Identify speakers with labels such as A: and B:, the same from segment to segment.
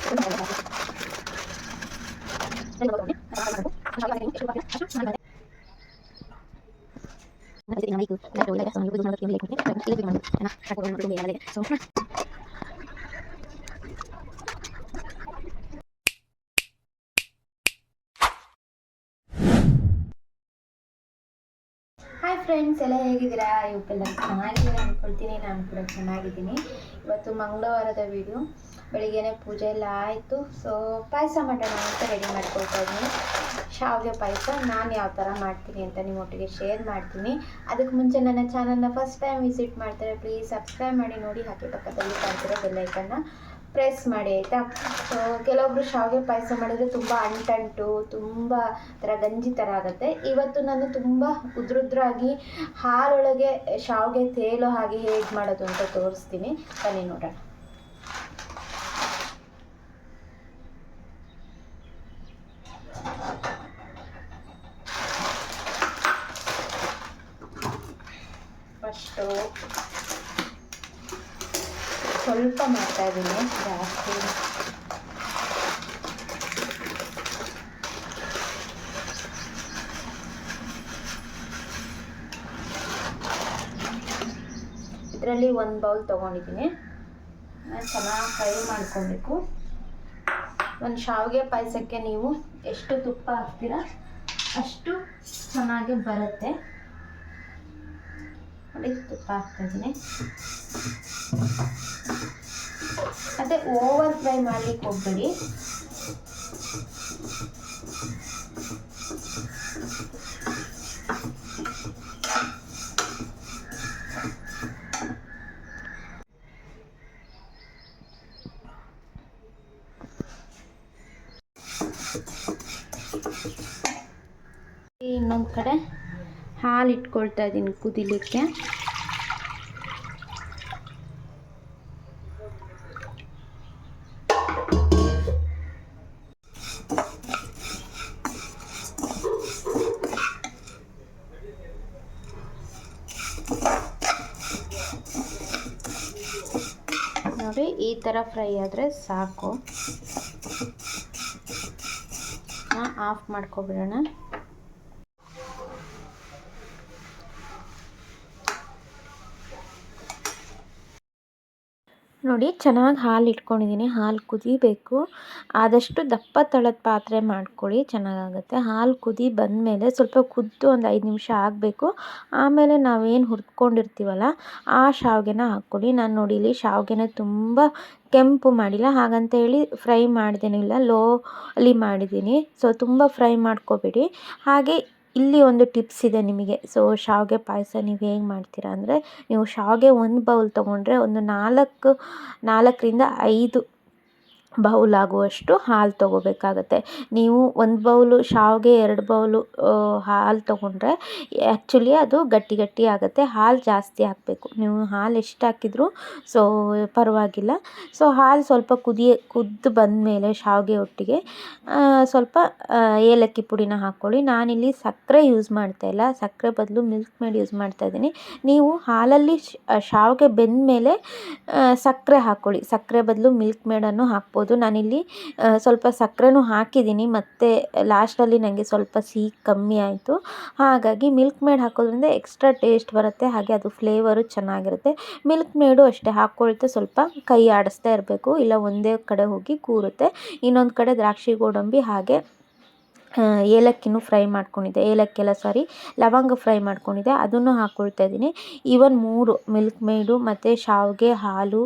A: Hi friends, ಎಲ್ಲ ಹೇಗಿದ್ದೀರಾ? ಇವಕ್ಕೆಲ್ಲ ಚೆನ್ನಾಗಿದ್ದೀರಾ ಅಂದ್ಕೊಳ್ತೀನಿ. ನಾನು ಕೂಡ ಚೆನ್ನಾಗಿದ್ದೀನಿ. ಇವತ್ತು ಮಂಗಳವಾರದ ವಿಡಿಯೋ. ಬೆಳಿಗ್ಗೆನೇ ಪೂಜೆ ಎಲ್ಲ ಆಯಿತು. ಸೊ ಪಾಯಸ ಮಾಡೋಣ ಅಂತ ರೆಡಿ ಮಾಡ್ಕೊಳ್ತಾ ಇದ್ದೀನಿ. ಶಾವಿಗೆ ಪಾಯಸ ನಾನು ಯಾವ ಥರ ಮಾಡ್ತೀನಿ ಅಂತ ನಿಮ್ಮೊಟ್ಟಿಗೆ ಶೇರ್ ಮಾಡ್ತೀನಿ. ಅದಕ್ಕೆ ಮುಂಚೆ ನನ್ನ ಚಾನಲ್ನ ಫಸ್ಟ್ ಟೈಮ್ ವಿಸಿಟ್ ಮಾಡ್ತಾರೆ, ಪ್ಲೀಸ್ ಸಬ್ಸ್ಕ್ರೈಬ್ ಮಾಡಿ ನೋಡಿ. ಹಾಗೆ ಪಕ್ಕದಲ್ಲಿ ಕಾಣ್ತಿರೋ ಬೆಲ್ಲೈಕನ್ನ ಪ್ರೆಸ್ ಮಾಡಿ, ಆಯಿತಾ? ಸೊ ಕೆಲವೊಬ್ರು ಶಾವಿಗೆ ಪಾಯಸ ಮಾಡಿದರೆ ತುಂಬ ಅಂಟಂಟು, ತುಂಬ ಥರ ಗಂಜಿ ಥರ ಆಗುತ್ತೆ. ಇವತ್ತು ನಾನು ತುಂಬ ಉದ್ರುದ್ರಾಗಿ ಹಾಲೊಳಗೆ ಶಾವಿಗೆ ತೇಲೋ ಹಾಗೆ ಹೇಗೆ ಮಾಡೋದು ಅಂತ ತೋರಿಸ್ತೀನಿ. ಬನ್ನಿ ನೋಡೋಣ. ಫಸ್ಟು ಸ್ವಲ್ಪ ಮಾಡ್ತಾ ಇದ್ದೀನಿ, ಜಾಸ್ತಿ ಇದರಲ್ಲಿ 1 ಬೌಲ್ ತೊಗೊಂಡಿದ್ದೀನಿ. ನಾನು ಚೆನ್ನಾಗಿ ಫ್ರೈ ಮಾಡ್ಕೊಬೇಕು. ಒಂದು ಶಾವಿಗೆ ಪಾಯಸಕ್ಕೆ ನೀವು ಎಷ್ಟು ತುಪ್ಪ ಹಾಕ್ತೀರಾ ಅಷ್ಟು ಚೆನ್ನಾಗಿ ಬರುತ್ತೆ. ನೋಡಿ, ತುಪ್ಪ ಹಾಕ್ತಾಯಿದ್ದೀನಿ. ಮತ್ತು ಓವರ್ ಫ್ರೈ ಮಾಡಲಿಕ್ಕೆ ಹೋಗಬೇಡಿ. ಇನ್ನೊಂದು ಕಡೆ ಹಾಲು ಇಟ್ಕೊಳ್ತಾ ಇದ್ದೀನಿ ಕುದಿಲಿಕ್ಕೆ. ನೋಡಿ, ಈ ಥರ ಫ್ರೈ ಆದರೆ ಸಾಕು. ಆಫ್ ಮಾಡ್ಕೊಬಿಡೋಣ. ನೋಡಿ, ಚೆನ್ನಾಗಿ ಹಾಲು ಇಟ್ಕೊಂಡಿದ್ದೀನಿ. ಹಾಲು ಕುದಿಬೇಕು. ಆದಷ್ಟು ದಪ್ಪ ತಳದ ಪಾತ್ರೆ ಮಾಡ್ಕೊಳ್ಳಿ, ಚೆನ್ನಾಗಾಗುತ್ತೆ. ಹಾಲು ಕುದಿ ಬಂದಮೇಲೆ ಸ್ವಲ್ಪ ಕುದ್ದು ಒಂದು 5 ನಿಮಿಷ ಆಗಬೇಕು. ಆಮೇಲೆ ನಾವೇನು ಹುರ್ಕೊಂಡಿರ್ತೀವಲ್ಲ ಆ ಶಾವಿಗೆನ ಹಾಕ್ಕೊಳ್ಳಿ. ನಾನು ನೋಡಿ ಇಲ್ಲಿ ಶಾವಿಗೆನ ತುಂಬ ಕೆಂಪು ಮಾಡಿಲ್ಲ, ಹಾಗಂತೇಳಿ ಫ್ರೈ ಮಾಡ್ದೇನಿಲ್ಲ, ಲೋ ಅಲ್ಲಿ ಮಾಡಿದ್ದೀನಿ. ಸೊ ತುಂಬ ಫ್ರೈ ಮಾಡ್ಕೋಬೇಡಿ. ಹಾಗೆ ಇಲ್ಲಿ ಒಂದು ಟಿಪ್ಸ್ ಇದೆ ನಿಮಗೆ. ಸೊ ಶಾವಿಗೆ ಪಾಯಸ ನೀವು ಹೇಗೆ ಮಾಡ್ತೀರಾ ಅಂದರೆ, ನೀವು ಶಾವಿಗೆ 1 ಬೌಲ್ ತೊಗೊಂಡ್ರೆ ಒಂದು 4ರಿಂದ 5 ಬೌಲ್ ಆಗುವಷ್ಟು ಹಾಲು ತೊಗೋಬೇಕಾಗತ್ತೆ. ನೀವು 1 ಬೌಲು ಶಾವಿಗೆ 2 ಬೌಲು ಹಾಲು ತೊಗೊಂಡ್ರೆ ಆ್ಯಕ್ಚುಲಿ ಅದು ಗಟ್ಟಿ ಆಗುತ್ತೆ. ಹಾಲು ಜಾಸ್ತಿ ಹಾಕಬೇಕು. ನೀವು ಹಾಲು ಎಷ್ಟು ಹಾಕಿದರೂ ಸೊ ಪರವಾಗಿಲ್ಲ. ಸೊ ಹಾಲು ಸ್ವಲ್ಪ ಕುದ್ದು ಬಂದಮೇಲೆ ಶಾವಿಗೆ ಒಟ್ಟಿಗೆ ಸ್ವಲ್ಪ ಏಲಕ್ಕಿ ಪುಡಿನ ಹಾಕ್ಕೊಳ್ಳಿ. ನಾನಿಲ್ಲಿ ಸಕ್ಕರೆ ಯೂಸ್ ಮಾಡ್ತಾಯಿಲ್ಲ, ಸಕ್ಕರೆ ಬದಲು ಮಿಲ್ಕ್ ಮೇಡ್ ಯೂಸ್ ಮಾಡ್ತಾಯಿದ್ದೀನಿ. ನೀವು ಹಾಲಲ್ಲಿ ಶಾವಿಗೆ ಬೆಂದಮೇಲೆ ಸಕ್ಕರೆ ಹಾಕ್ಕೊಳ್ಳಿ. ಸಕ್ಕರೆ ಬದಲು ಮಿಲ್ಕ್ ಮೇಡನ್ನು ಹಾಕ್ಬೋದು. ನಾನಿಲ್ಲಿ ಸ್ವಲ್ಪ ಸಕ್ಕರೆನೂ ಹಾಕಿದ್ದೀನಿ, ಮತ್ತು ಲಾಸ್ಟಲ್ಲಿ ನನಗೆ ಸ್ವಲ್ಪ ಸಿಹಿ ಕಮ್ಮಿ ಆಯಿತು. ಹಾಗಾಗಿ ಮಿಲ್ಕ್ ಮೇಡ್ ಹಾಕೋದ್ರಿಂದ ಎಕ್ಸ್ಟ್ರಾ ಟೇಸ್ಟ್ ಬರುತ್ತೆ, ಹಾಗೆ ಅದು ಫ್ಲೇವರು ಚೆನ್ನಾಗಿರುತ್ತೆ. ಮಿಲ್ಕ್ ಮೇಡು ಅಷ್ಟೇ ಹಾಕ್ಕೊಳ್ತಾ ಸ್ವಲ್ಪ ಕೈ ಆಡಿಸ್ತಾ ಇರಬೇಕು, ಇಲ್ಲ ಒಂದೇ ಕಡೆ ಹೋಗಿ ಕೂರುತ್ತೆ. ಇನ್ನೊಂದು ಕಡೆ ದ್ರಾಕ್ಷಿ ಗೋಡಂಬಿ ಹಾಗೆ ಏಲಕ್ಕಿನೂ ಫ್ರೈ ಮಾಡ್ಕೊಂಡಿದ್ದೆ, ಲವಂಗ ಫ್ರೈ ಮಾಡ್ಕೊಂಡಿದ್ದೆ, ಅದನ್ನು ಹಾಕ್ಕೊಳ್ತಾ ಇದ್ದೀನಿ. ಇವನ್ 3 ಮಿಲ್ಕ್ ಮೇಡು ಮತ್ತು ಶಾವಿಗೆ, ಹಾಲು,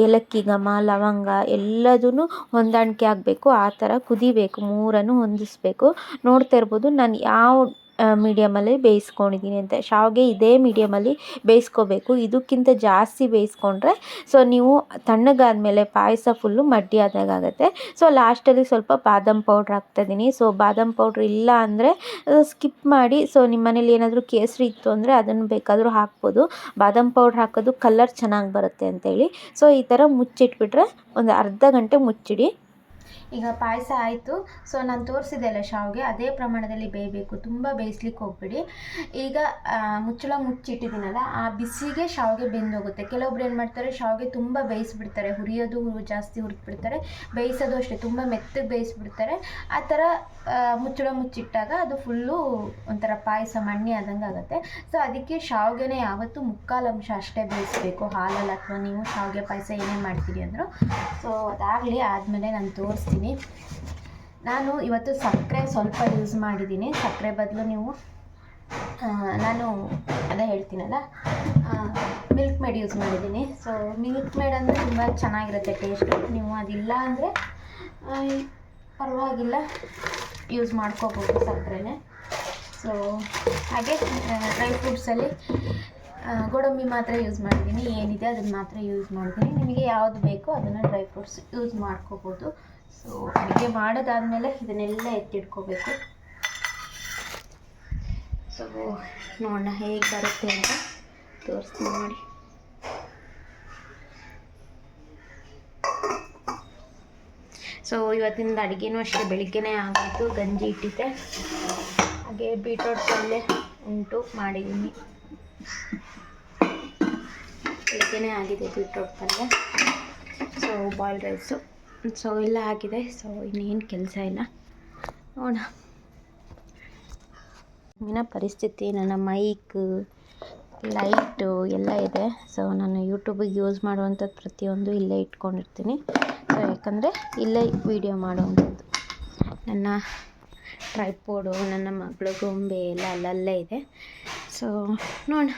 A: ಏಲಕ್ಕಿ ಘಮ, ಲವಂಗ ಎಲ್ಲದೂ ಹೊಂದಾಣಿಕೆ ಆಗಬೇಕು. ಆ ಥರ ಕುದಿಬೇಕು, 3 ಹೊಂದಿಸ್ಬೇಕು. ನೋಡ್ತಾ ಇರ್ಬೋದು ನಾನು ಯಾವ ಮೀಡಿಯಮಲ್ಲಿ ಬೇಯಿಸ್ಕೊಂಡಿದ್ದೀನಿ ಅಂತ. ಶಾವಿಗೆ ಇದೇ ಮೀಡಿಯಮಲ್ಲಿ ಬೇಯಿಸ್ಕೋಬೇಕು. ಇದಕ್ಕಿಂತ ಜಾಸ್ತಿ ಬೇಯಿಸ್ಕೊಂಡ್ರೆ ಸೊ ನೀವು ತಣ್ಣಗಾದ್ಮೇಲೆ ಪಾಯಸ ಫುಲ್ಲು ಮಡ್ಡಿ ಆದಾಗುತ್ತೆ. ಸೊ ಲಾಸ್ಟಲ್ಲಿ ಸ್ವಲ್ಪ ಬಾದಾಮ್ ಪೌಡ್ರ್ ಹಾಕ್ತಾಯಿದ್ದೀನಿ. ಸೊ ಬಾದಾಮ್ ಪೌಡ್ರ್ ಇಲ್ಲ ಅಂದರೆ ಸ್ಕಿಪ್ ಮಾಡಿ. ಸೊ ನಿಮ್ಮ ಮನೇಲಿ ಏನಾದರೂ ಕೇಸರಿ ಇತ್ತು ಅಂದರೆ ಅದನ್ನು ಬೇಕಾದರೂ ಹಾಕ್ಬೋದು. ಬಾದಾಮ್ ಪೌಡ್ರ್ ಹಾಕೋದು ಕಲರ್ ಚೆನ್ನಾಗಿ ಬರುತ್ತೆ ಅಂತೇಳಿ. ಸೊ ಈ ಥರ ಮುಚ್ಚಿಟ್ಬಿಟ್ರೆ ಒಂದು ಅರ್ಧ ಗಂಟೆ ಮುಚ್ಚಿಡಿ. ಈಗ ಪಾಯಸ ಆಯಿತು. ಸೊ ನಾನು ತೋರಿಸಿದ್ದೆಲ್ಲ ಶಾವಿಗೆ ಅದೇ ಪ್ರಮಾಣದಲ್ಲಿ ಬೇಯಬೇಕು, ತುಂಬ ಬೇಯಿಸ್ಲಿಕ್ಕೆ ಹೋಗ್ಬೇಡಿ. ಈಗ ಮುಚ್ಚಳ ಮುಚ್ಚಿಟ್ಟಿದ್ದೀನಲ್ಲ, ಆ ಬಿಸಿಗೆ ಶಾವಿಗೆ ಬೆಂದೋಗುತ್ತೆ. ಕೆಲವೊಬ್ರು ಏನು ಮಾಡ್ತಾರೆ, ಶಾವಿಗೆ ತುಂಬ ಬೇಯಿಸ್ಬಿಡ್ತಾರೆ, ಹುರಿಯೋದು ಜಾಸ್ತಿ ಹುರಿದ್ಬಿಡ್ತಾರೆ, ಬೇಯಿಸೋದು ಅಷ್ಟೇ ತುಂಬ ಮೆತ್ತಗೆ ಬೇಯಿಸ್ಬಿಡ್ತಾರೆ. ಆ ಥರ ಮುಚ್ಚಳ ಮುಚ್ಚಿಟ್ಟಾಗ ಅದು ಫುಲ್ಲು ಒಂಥರ ಪಾಯಸ ಮಣ್ಣಿ ಆದಂಗೆ ಆಗುತ್ತೆ. ಸೊ ಅದಕ್ಕೆ ಶಾವಿಗೆನೇ ಯಾವತ್ತೂ ಮುಕ್ಕಾಲು ಅಂಶ ಅಷ್ಟೇ ಬೇಯಿಸಬೇಕು ಹಾಲಲ್ಲಿ, ಅಥವಾ ನೀವು ಶಾವಿಗೆ ಪಾಯಸ ಏನೇ ಮಾಡ್ತೀರಿ ಅಂದರು. ಸೊ ಅದಾಗಲಿ, ಆದಮೇಲೆ ನಾನು ತೋರಿಸ್ತೀನಿ. ನಾನು ಇವತ್ತು ಸಕ್ಕರೆ ಸ್ವಲ್ಪ ಯೂಸ್ ಮಾಡಿದ್ದೀನಿ. ಸಕ್ಕರೆ ಬದಲು ನೀವು ನಾನು ಅದೇ ಹೇಳ್ತೀನಲ್ಲ, ಮಿಲ್ಕ್ ಮೇಡ್ ಯೂಸ್ ಮಾಡಿದ್ದೀನಿ. ಸೊ ಮಿಲ್ಕ್ ಮೇಡ್ ಅಂದರೆ ತುಂಬ ಚೆನ್ನಾಗಿರುತ್ತೆ ಟೇಸ್ಟು. ನೀವು ಅದಿಲ್ಲ ಅಂದರೆ ಪರವಾಗಿಲ್ಲ, ಯೂಸ್ ಮಾಡ್ಕೋಬೋದು ಸಕ್ಕರೆನೇ. ಸೊ ಹಾಗೆ ಡ್ರೈ ಫ್ರೂಟ್ಸಲ್ಲಿ ಗೋಡಂಬಿ ಮಾತ್ರ ಯೂಸ್ ಮಾಡಿದ್ದೀನಿ, ಏನಿದೆ ಅದನ್ನು ಮಾತ್ರ ಯೂಸ್ ಮಾಡಿದ್ದೀನಿ. ನಿಮಗೆ ಯಾವುದು ಬೇಕೋ ಅದನ್ನು ಡ್ರೈ ಫ್ರೂಟ್ಸ್ ಯೂಸ್ ಮಾಡ್ಕೋಬೋದು. ಸೊ ಅಡುಗೆ ಮಾಡೋದಾದಮೇಲೆ ಇದನ್ನೆಲ್ಲ ಎತ್ತಿಟ್ಕೋಬೇಕು. ಸೊ ನೋಡೋಣ ಹೇಗೆ ಬರುತ್ತೆ ಅಂತ ತೋರಿಸ್ತೀನಿ ನೋಡಿ. ಸೊ ಇವತ್ತಿನ ಅಡುಗೆನೂ ಅಷ್ಟೇ ಬೆಳಿಗ್ಗೆನೇ ಆಗೋಯಿತು. ಗಂಜಿ ಇಟ್ಟಿದ್ದೆ, ಹಾಗೆ ಬೀಟ್ರೋಟ್ ಪಲ್ಯ ಉಂಟು ಮಾಡಿದ್ದೀನಿ. ಬೆಳಿಗ್ಗೆನೇ ಆಗಿದೆ ಬೀಟ್ರೋಟ್ ಪಲ್ಯ. ಸೊ ಬಾಯ್ಲ್ಡ್ ರೈಸು, ಸೊ ಎಲ್ಲ ಆಗಿದೆ. ಸೊ ಇನ್ನೇನು ಕೆಲಸ ಇಲ್ಲ, ನೋಡೋಣ. ಇನ್ನ ಪರಿಸ್ಥಿತಿ, ನನ್ನ ಮೈಕ್, ಲೈಟು ಎಲ್ಲ ಇದೆ. ಸೊ ನಾನು ಯೂಟ್ಯೂಬಿಗೆ ಯೂಸ್ ಮಾಡುವಂಥದ್ದು ಪ್ರತಿಯೊಂದು ಇಲ್ಲೇ ಇಟ್ಕೊಂಡಿರ್ತೀನಿ. ಸೊ ಯಾಕಂದರೆ ಇಲ್ಲೇ ವಿಡಿಯೋ ಮಾಡುವಂಥದ್ದು. ನನ್ನ ಟ್ರೈಪೋಡು, ನನ್ನ ಮಗಳು ಗೊಂಬೆ ಎಲ್ಲ ಅಲ್ಲಲ್ಲೇ ಇದೆ. ಸೊ ನೋಡೋಣ.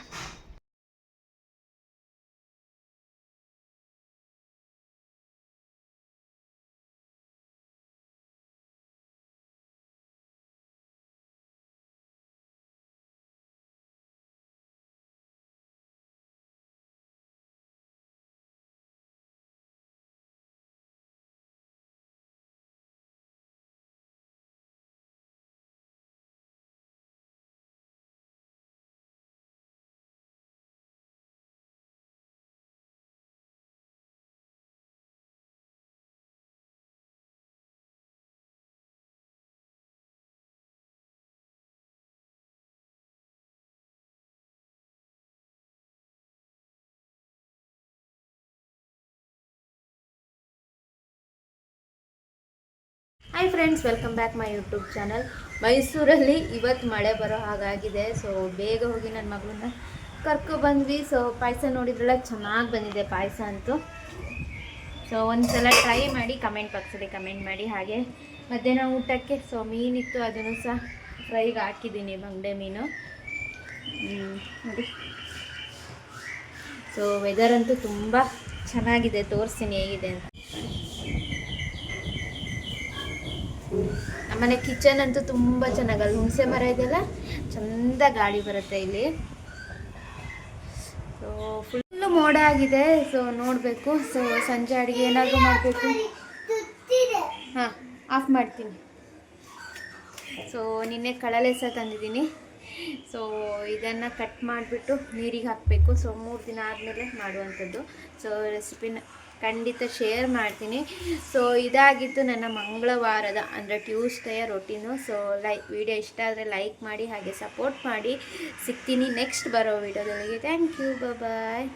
A: Hi friends, welcome back my YouTube channel. ಮೈಸೂರಲ್ಲಿ ಇವತ್ತು ಮಳೆ ಬರೋ ಹಾಗಾಗಿದೆ. ಸೊ ಬೇಗ ಹೋಗಿ ನನ್ನ ಮಗಳನ್ನ ಕರ್ಕೊಬಂದ್ವಿ. ಸೊ ಪಾಯಸ ನೋಡಿದ್ರಲ್ಲ, ಚೆನ್ನಾಗಿ ಬಂದಿದೆ ಪಾಯಸ ಅಂತೂ. ಸೊ ಒಂದು ಸಲ ಟ್ರೈ ಮಾಡಿ ಕಮೆಂಟ್ ಬಾಕ್ಸಲ್ಲಿ ಕಮೆಂಟ್ ಮಾಡಿ. ಹಾಗೆ ಮಧ್ಯಾಹ್ನ ಊಟಕ್ಕೆ ಮೀನಿತ್ತು, ಅದನ್ನು ಸಹ ಫ್ರೈಗೆ ಹಾಕಿದ್ದೀನಿ, ಬಂಗಡೆ ಮೀನು ನೋಡಿ. ಸೊ ವೆದರ್ ಅಂತೂ ತುಂಬ ಚೆನ್ನಾಗಿದೆ, ತೋರಿಸ್ತೀನಿ ಹೇಗಿದೆ ಅಂತ. ನಮ್ಮನೆ ಕಿಚನ್ ಅಂತೂ ತುಂಬ ಚೆನ್ನಾಗಲ್ಲ, ಹುಣಸೆ ಮರ ಇದೆಯಲ್ಲ, ಚಂದ ಗಾಳಿ ಬರುತ್ತೆ ಇಲ್ಲಿ. ಸೊ ಫುಲ್ಲು ಮೋಡ ಆಗಿದೆ. ಸೊ ನೋಡಬೇಕು. ಸೊ ಸಂಜೆ ಅಡುಗೆ ಏನಾದರೂ ಮಾಡಬೇಕು. ಹಾಂ, ಆಫ್ ಮಾಡ್ತೀನಿ. ಸೊ ನಿನ್ನೆ ಕಳಲೆ ಸಹ ತಂದಿದ್ದೀನಿ. ಸೊ ಇದನ್ನು ಕಟ್ ಮಾಡಿಬಿಟ್ಟು ನೀರಿಗೆ ಹಾಕಬೇಕು. ಸೊ 3 ದಿನ ಆದಮೇಲೆ ಮಾಡುವಂಥದ್ದು. ಸೊ ರೆಸಿಪಿನ ಖಂಡಿತ ಶೇರ್ ಮಾಡ್ತೀನಿ. ಸೊ ಇದಾಗಿತ್ತು ನನ್ನ ಮಂಗಳವಾರದ, ಅಂದರೆ ಟ್ಯೂಸ್ಡೇಯ ರೊಟೀನು. ಸೊ ವಿಡಿಯೋ ಇಷ್ಟ ಆದರೆ ಲೈಕ್ ಮಾಡಿ, ಹಾಗೆ ಸಪೋರ್ಟ್ ಮಾಡಿ. ಸಿಗ್ತೀನಿ ನೆಕ್ಸ್ಟ್ ಬರೋ ವಿಡಿಯೋದೊಳಗೆ. Thank you, bye.